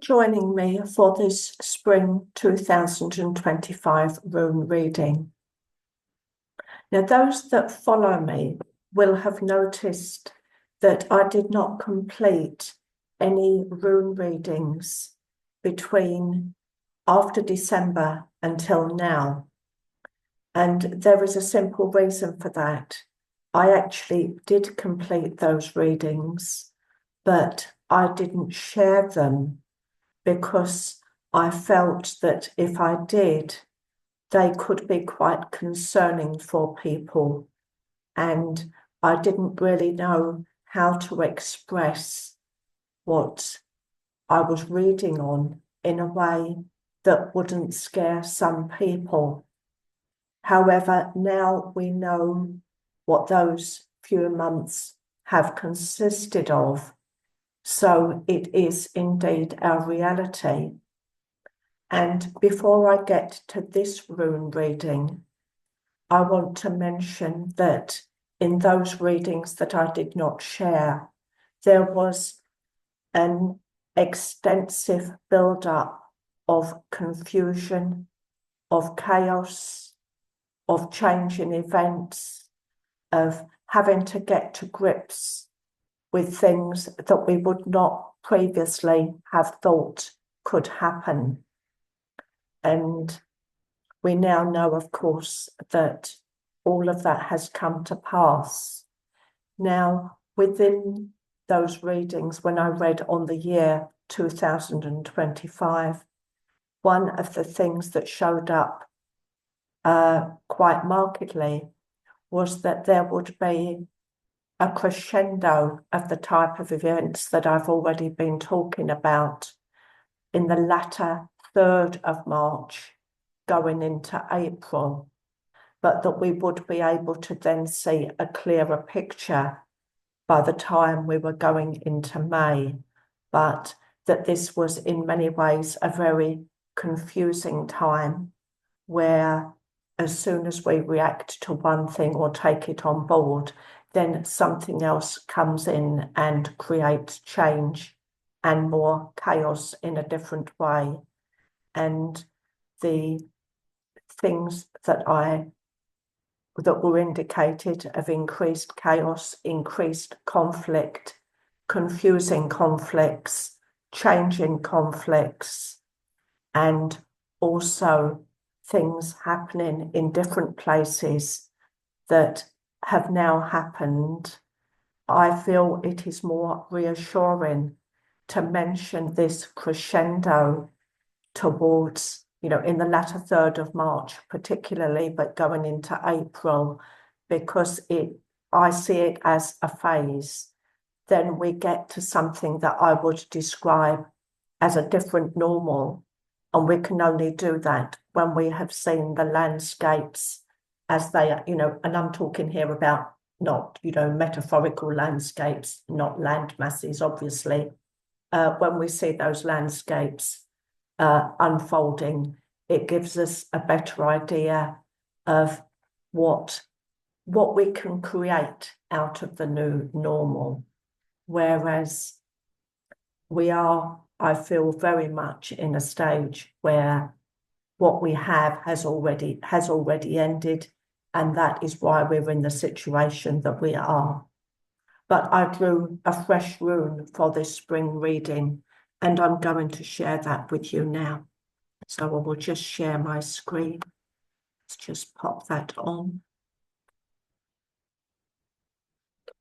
joining me for this spring 2025 Rune reading. Now, those that follow me will have noticed that I did not complete any Rune readings between after December until now. And there is a simple reason for that. I actually did complete those readings, but I didn't share them because I felt that if I did, they could be quite concerning for people. And I didn't really know how to express what I was reading on in a way that wouldn't scare some people. However, now we know what those few months have consisted of. So it is indeed our reality. And before I get to this rune reading, I want to mention that in those readings that I did not share, there was an extensive build-up of confusion, of chaos, of change in events, of having to get to grips with things that we would not previously have thought could happen. And we now know, of course, that all of that has come to pass. Now, within those readings, when I read on the year 2025, one of the things that showed up quite markedly was that there would be a crescendo of the type of events that I've already been talking about in the latter third of March going into April, but that we would be able to then see a clearer picture by the time we were going into May, but that this was in many ways a very confusing time where as soon as we react to one thing or take it on board, then something else comes in and creates change and more chaos in a different way. And the things that were indicated of increased chaos, increased conflict, confusing conflicts, changing conflicts, and also things happening in different places that have now happened. I feel it is more reassuring to mention this crescendo towards, in the latter third of March particularly, but going into April, because I see it as a phase. Then we get to something that I would describe as a different normal. And we can only do that when we have seen the landscapes as they are, and I'm talking here about not, metaphorical landscapes, not land masses, obviously. When we see those landscapes unfolding, it gives us a better idea of what we can create out of the new normal. Whereas we are, I feel, very much in a stage where what we have has already ended, and that is why we're in the situation that we are. But I drew a fresh rune for this spring reading, and I'm going to share that with you now. So I will just share my screen. Let's just pop that on.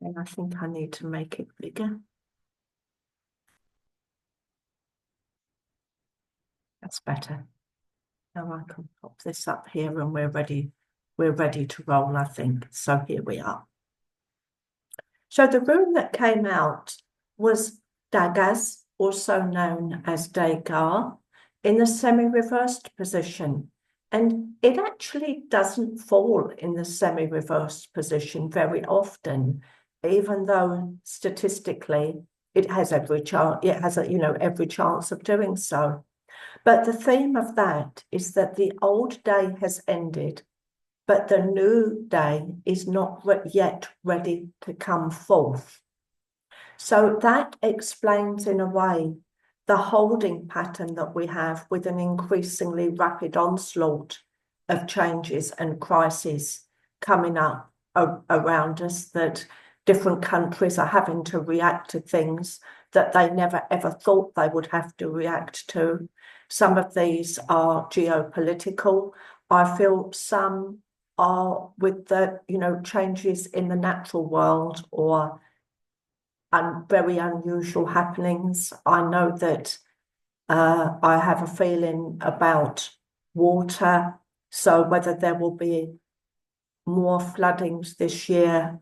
And I think I need to make it bigger. That's better. Now I can pop this up here and we're ready to roll, I think. So here we are. So the rune that came out was Daggaz, also known as Dagar, in the semi-reversed position. And it actually doesn't fall in the semi-reversed position very often, even though statistically it has every chance, every chance of doing so. But the theme of that is that the old day has ended, but the new day is not yet ready to come forth. So that explains in a way the holding pattern that we have with an increasingly rapid onslaught of changes and crises coming up around us, that different countries are having to react to things that they never ever thought they would have to react to. Some of these are geopolitical. I feel some are with the, changes in the natural world or very unusual happenings. I know that I have a feeling about water. So whether there will be more floodings this year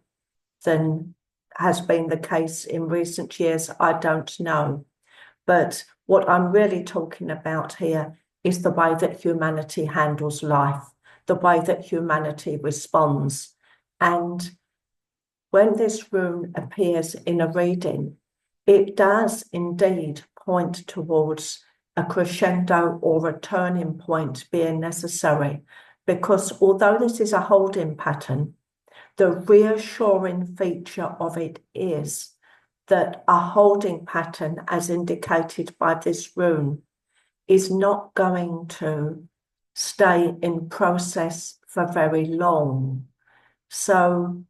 than has been the case in recent years, I don't know. But what I'm really talking about here is the way that humanity handles life, the way that humanity responds. And when this rune appears in a reading, it does indeed point towards a crescendo or a turning point being necessary, because although this is a holding pattern, the reassuring feature of it is that a holding pattern, as indicated by this rune, is not going to stay in process for very long. So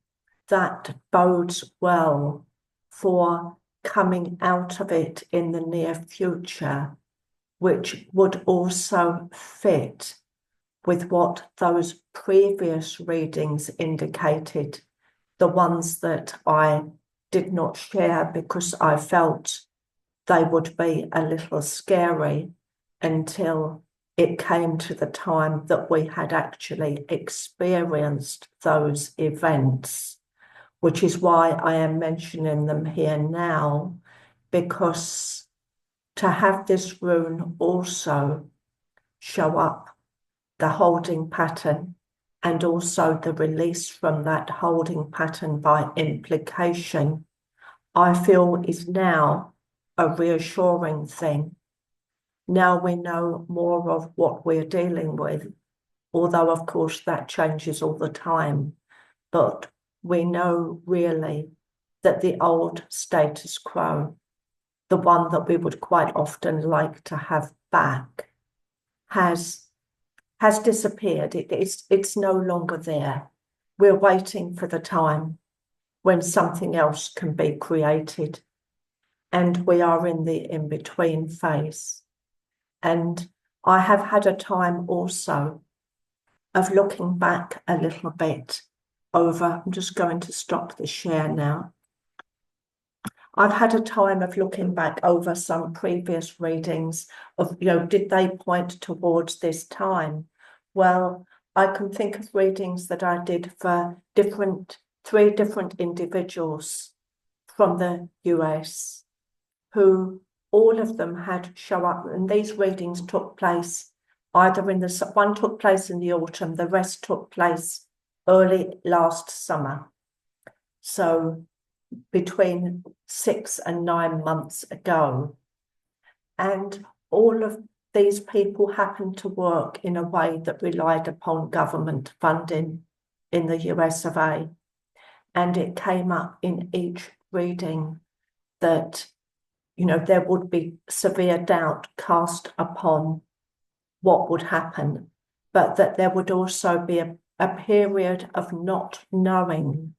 that bodes well for coming out of it in the near future, which would also fit with what those previous readings indicated, the ones that I did not share because I felt they would be a little scary until it came to the time that we had actually experienced those events, which is why I am mentioning them here now, because to have this rune also show up the holding pattern and also the release from that holding pattern by implication, I feel is now a reassuring thing. Now we know more of what we're dealing with, although of course that changes all the time, but we know really that the old status quo, the one that we would quite often like to have back, has disappeared. It's no longer there. We're waiting for the time when something else can be created, and we are in the in-between phase. And I have had a time also of looking back a little bit over, I'm just going to stop the share now. I've had a time of looking back over some previous readings of, did they point towards this time? Well, I can think of readings that I did for three different individuals from the US, who all of them had show up, and these readings took place either one took place in the autumn, the rest took place early last summer. So between 6 and 9 months ago. And all of these people happened to work in a way that relied upon government funding in the US of A. And it came up in each reading that, there would be severe doubt cast upon what would happen, but that there would also be a period of not knowing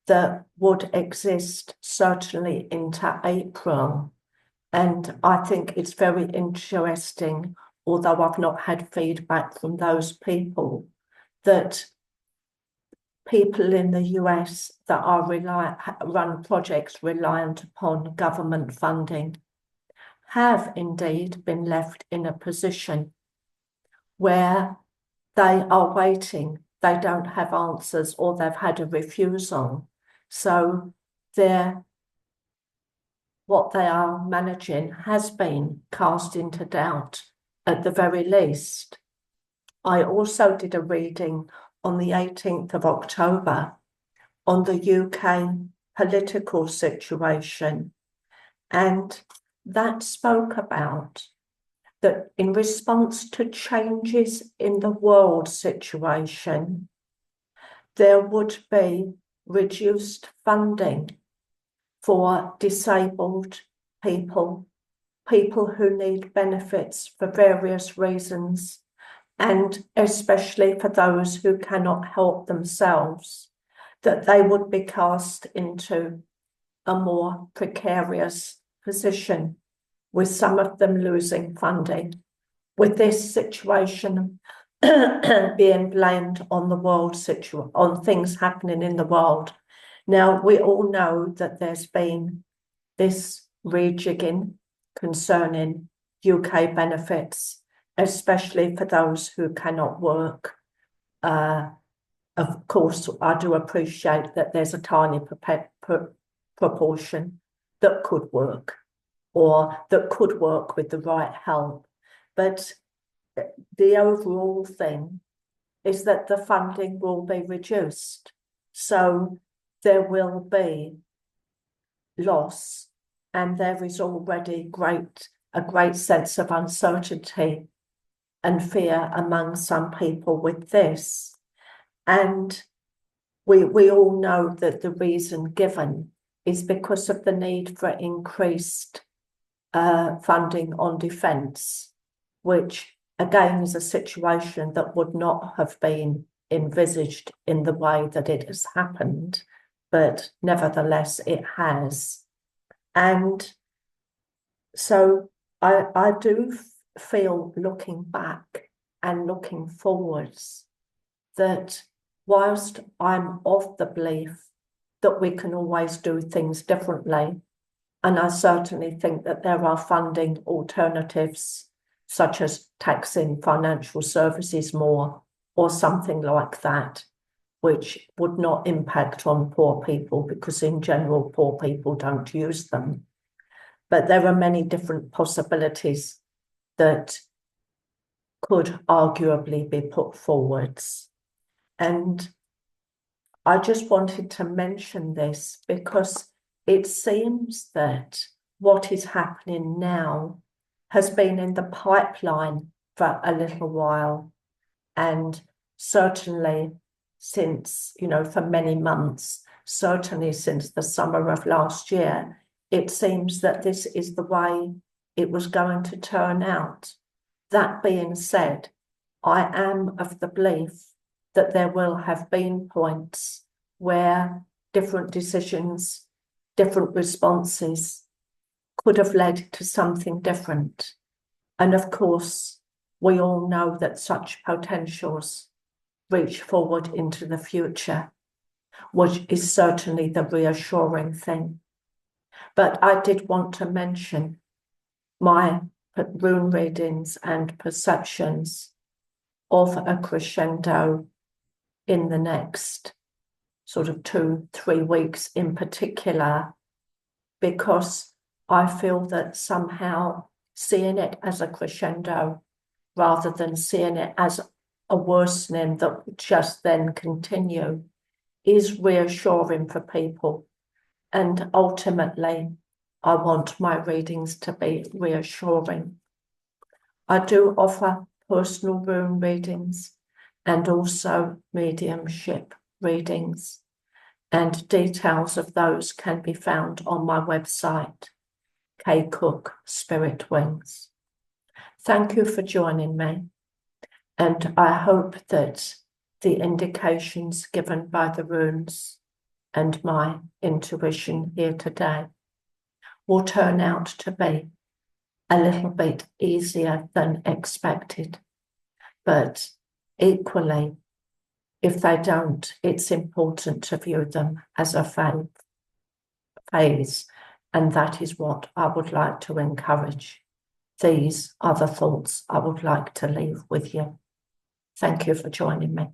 that would exist certainly into April. And I think it's very interesting, although I've not had feedback from those people, that people in the US that are run projects reliant upon government funding have indeed been left in a position where they are waiting. They don't have answers, or they've had a refusal. So what they are managing has been cast into doubt at the very least. I also did a reading on the 18th of October on the UK political situation, and that spoke about that in response to changes in the world situation, there would be reduced funding for disabled people, people who need benefits for various reasons, and especially for those who cannot help themselves, that they would be cast into a more precarious position, with some of them losing funding, with this situation being blamed on the world on things happening in the world. Now, we all know that there's been this rejigging concerning UK benefits, especially for those who cannot work. Of course, I do appreciate that there's a tiny proportion that could work, or that could work with the right help. But the overall thing is that the funding will be reduced. So there will be loss, and there is already a great sense of uncertainty and fear among some people with this. And we all know that the reason given is because of the need for increased funding on defence, which again is a situation that would not have been envisaged in the way that it has happened, but nevertheless it has. And so I do feel, looking back and looking forwards, that whilst I'm of the belief that we can always do things differently, and I certainly think that there are funding alternatives, such as taxing financial services more or something like that, which would not impact on poor people, because in general, poor people don't use them. But there are many different possibilities that could arguably be put forwards. And I just wanted to mention this because it seems that what is happening now has been in the pipeline for a little while, and certainly since, for many months, certainly since the summer of last year, it seems that this is the way it was going to turn out. That being said, I am of the belief that there will have been points where different decisions, different responses could have led to something different. And of course, we all know that such potentials reach forward into the future, which is certainly the reassuring thing. But I did want to mention my rune readings and perceptions of a crescendo in the next sort of 2-3 weeks in particular, because I feel that somehow seeing it as a crescendo rather than seeing it as a worsening that would just then continue is reassuring for people. And ultimately, I want my readings to be reassuring. I do offer personal rune readings and also mediumship readings, and details of those can be found on my website, K Cook Spirit Wings. Thank you for joining me, and I hope that the indications given by the runes and my intuition here today will turn out to be a little bit easier than expected. But equally, if they don't, it's important to view them as a phase, and that is what I would like to encourage. These are the thoughts I would like to leave with you. Thank you for joining me.